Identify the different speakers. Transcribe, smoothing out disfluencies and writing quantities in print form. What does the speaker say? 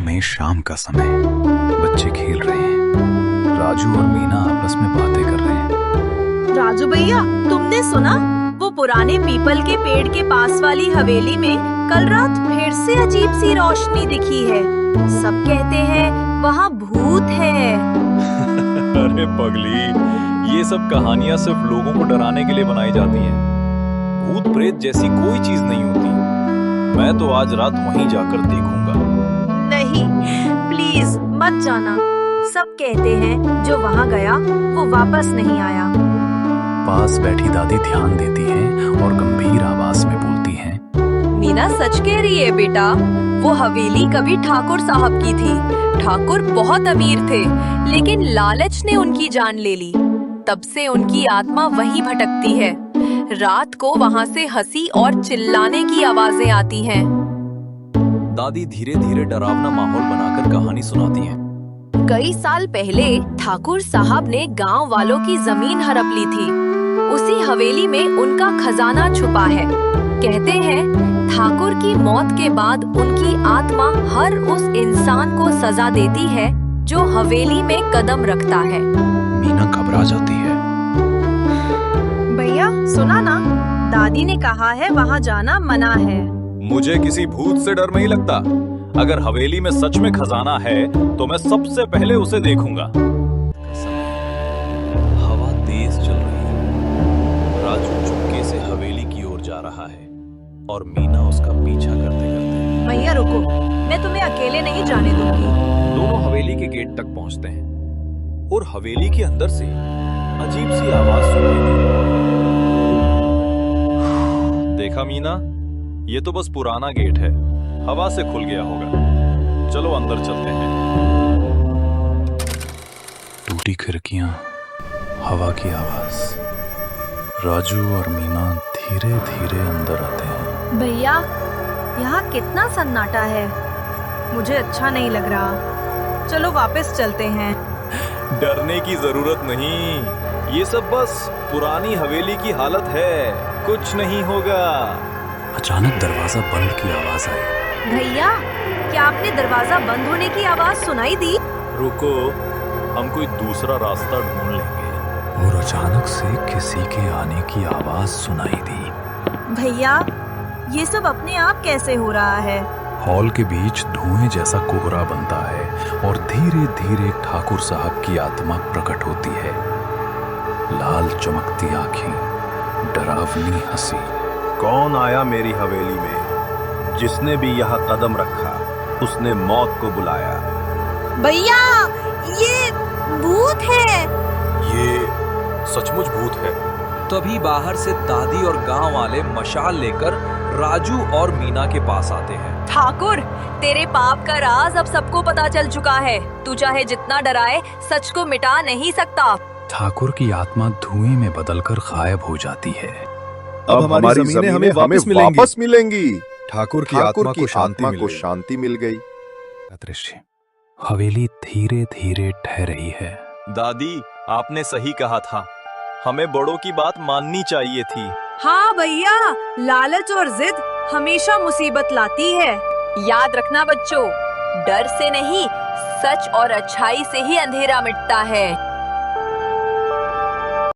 Speaker 1: में शाम का समय, बच्चे खेल रहे हैं। राजू और मीना आपस में बातें कर रहे हैं।
Speaker 2: राजू भैया, तुमने सुना? वो पुराने पीपल के पेड़ के पास वाली हवेली में कल रात फिर से अजीब सी रोशनी दिखी है। सब कहते हैं वहाँ भूत है।
Speaker 3: अरे पगली, ये सब कहानियाँ सिर्फ लोगों को डराने के लिए बनाई जाती हैं। भूत प्रेत जैसी कोई चीज नहीं होती। मैं तो आज रात वहीं जाकर देखूंगा।
Speaker 2: नहीं, प्लीज मत जाना। सब कहते हैं जो वहाँ गया वो वापस नहीं आया।
Speaker 1: पास बैठी दादी ध्यान देती है और गंभीर आवाज में बोलती है,
Speaker 4: मीना सच कह रही है बेटा। वो हवेली कभी ठाकुर साहब की थी। ठाकुर बहुत अमीर थे, लेकिन लालच ने उनकी जान ले ली। तब से उनकी आत्मा वहीं भटकती है। रात को वहाँ से हंसी और चिल्लाने की आवाजें आती हैं।
Speaker 3: दादी धीरे धीरे डरावना माहौल बनाकर कहानी सुनाती हैं।
Speaker 4: कई साल पहले ठाकुर साहब ने गांव वालों की जमीन हड़प ली थी। उसी हवेली में उनका खजाना छुपा है। कहते हैं ठाकुर की मौत के बाद उनकी आत्मा हर उस इंसान को सजा देती है जो हवेली में कदम रखता है।
Speaker 1: मीना घबरा जाती है।
Speaker 2: भैया सुना ना, दादी ने कहा है वहाँ जाना मना है।
Speaker 3: मुझे किसी भूत से डर नहीं लगता। अगर हवेली में सच में खजाना है तो मैं सबसे पहले उसे देखूंगा। हवा तेज चल रही है। राजू चुपके से हवेली की ओर जा रहा है और मीना उसका पीछा करते करते।
Speaker 2: भैया रुको, मैं तुम्हें अकेले नहीं जाने दूंगी।
Speaker 3: दोनों हवेली के गेट तक पहुंचते हैं और हवेली के अंदर से अजीब सी आवाज सुनाई दी। देखा मीना, ये तो बस पुराना गेट है, हवा से खुल गया होगा। चलो अंदर चलते हैं।
Speaker 1: टूटी खिड़कियां, हवा की आवाज। राजू और मीना धीरे धीरे अंदर आते हैं।
Speaker 2: भैया, यहाँ कितना सन्नाटा है, मुझे अच्छा नहीं लग रहा। चलो वापस चलते हैं।
Speaker 3: डरने की जरूरत नहीं, ये सब बस पुरानी हवेली की हालत है, कुछ नहीं होगा।
Speaker 1: अचानक दरवाजा बंद की आवाज आई।
Speaker 2: भैया, क्या आपने दरवाजा बंद होने की आवाज सुनाई दी?
Speaker 3: रुको, हम कोई दूसरा रास्ता ढूंढ लेंगे।
Speaker 1: और अचानक से किसी के आने की आवाज सुनाई दी।
Speaker 2: भैया, ये सब अपने आप कैसे हो रहा है?
Speaker 1: हॉल के बीच धुएं जैसा कोहरा बनता है और धीरे धीरे ठाकुर साहब की आत्मा प्रकट होती है। लाल चमकती आंखें, डरावनी हंसी।
Speaker 5: कौन आया मेरी हवेली में? जिसने भी यहाँ कदम रखा उसने मौत को बुलाया।
Speaker 2: भैया, ये भूत है।
Speaker 3: ये सचमुच भूत है। तभी बाहर से दादी और गांव वाले मशाल लेकर राजू और मीना के पास आते हैं।
Speaker 4: ठाकुर, तेरे पाप का राज अब सबको पता चल चुका है। तू चाहे जितना डराए, सच को मिटा नहीं सकता।
Speaker 1: ठाकुर की आत्मा धुएं में बदलकर गायब हो जाती है।
Speaker 5: अब हमारी जमीनें हमें वापस मिलेंगी।
Speaker 3: ठाकुर की आत्मा को शांति
Speaker 5: मिल गई।
Speaker 1: दृश्य, हवेली धीरे धीरे ढह रही है।
Speaker 3: दादी, आपने सही कहा था, हमें बड़ों की बात माननी चाहिए थी।
Speaker 2: हाँ भैया, लालच और जिद हमेशा मुसीबत लाती है।
Speaker 4: याद रखना बच्चों, डर से नहीं, सच और अच्छाई से ही अंधेरा मिटता है।